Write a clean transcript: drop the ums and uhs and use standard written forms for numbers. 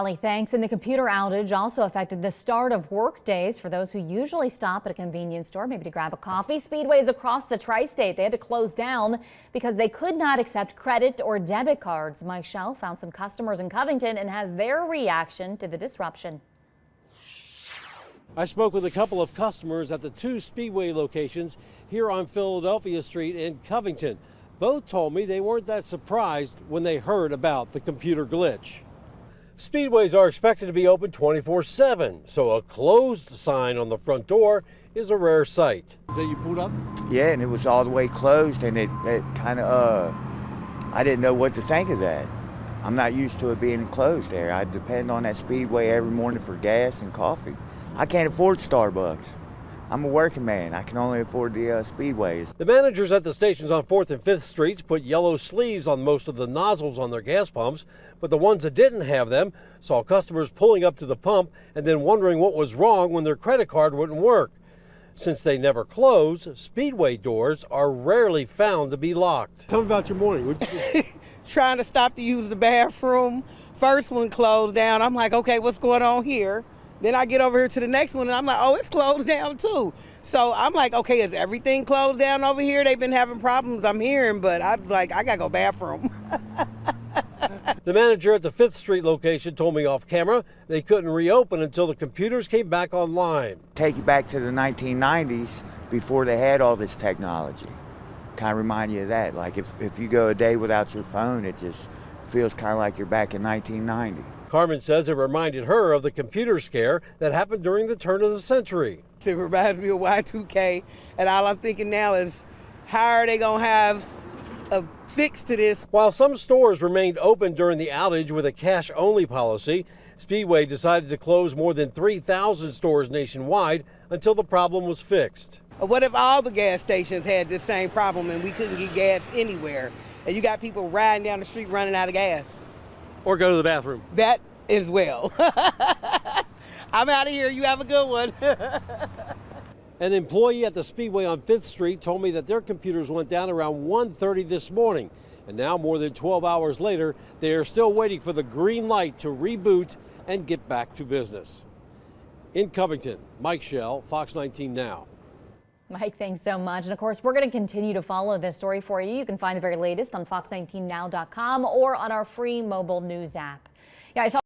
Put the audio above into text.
Thanks. And the computer outage also affected the start of work days for those who usually stop at a convenience store, maybe to grab a coffee. Speedways across the tri-state, they had to close down because they could not accept credit or debit cards. Mike Schell found some customers in Covington and has their reaction to the disruption. I spoke with a couple of customers at the two Speedway locations here on Philadelphia Street in Covington. Both told me they weren't that surprised when they heard about the computer glitch. Speedways are expected to be open 24/7, so a closed sign on the front door is a rare sight. So you pulled up? Yeah, and it was all the way closed, and it kind of, I didn't know what to think of that. I'm not used to it being closed there. I depend on that Speedway every morning for gas and coffee. I can't afford Starbucks. I'm a working man. I can only afford the Speedways. The managers at the stations on 4th and 5th Streets put yellow sleeves on most of the nozzles on their gas pumps, but the ones that didn't have them saw customers pulling up to the pump and then wondering what was wrong when their credit card wouldn't work. Since they never close, Speedway doors are rarely found to be locked. Tell me about your morning. What'd you do? Trying to stop to use the bathroom. First one closed down. I'm like, okay, what's going on here? Then I get over here to the next one and I'm like, oh, it's closed down too. So I'm like, okay, is everything closed down over here? They've been having problems, I'm hearing, but I was like, I gotta go bathroom. The manager at the 5th Street location told me off camera they couldn't reopen until the computers came back online. Take you back to the 1990s before they had all this technology. Kind of remind you of that. Like if you go a day without your phone, it just feels kind of like you're back in 1990. Carmen says it reminded her of the computer scare that happened during the turn of the century. It reminds me of Y2K, and all I'm thinking now is, how are they gonna have a fix to this? While some stores remained open during the outage with a cash-only policy, Speedway decided to close more than 3,000 stores nationwide until the problem was fixed. What if all the gas stations had this same problem and we couldn't get gas anywhere? And you got people riding down the street running out of gas. Or go to the bathroom. That as well. I'm out of here. You have a good one. An employee at the Speedway on 5th Street told me that their computers went down around 1:30 this morning. And now, more than 12 hours later, they are still waiting for the green light to reboot and get back to business. In Covington, Mike Schell, Fox 19 Now. Mike, thanks so much. And of course, we're going to continue to follow this story for you. You can find the very latest on fox19now.com or on our free mobile news app. Yeah, I saw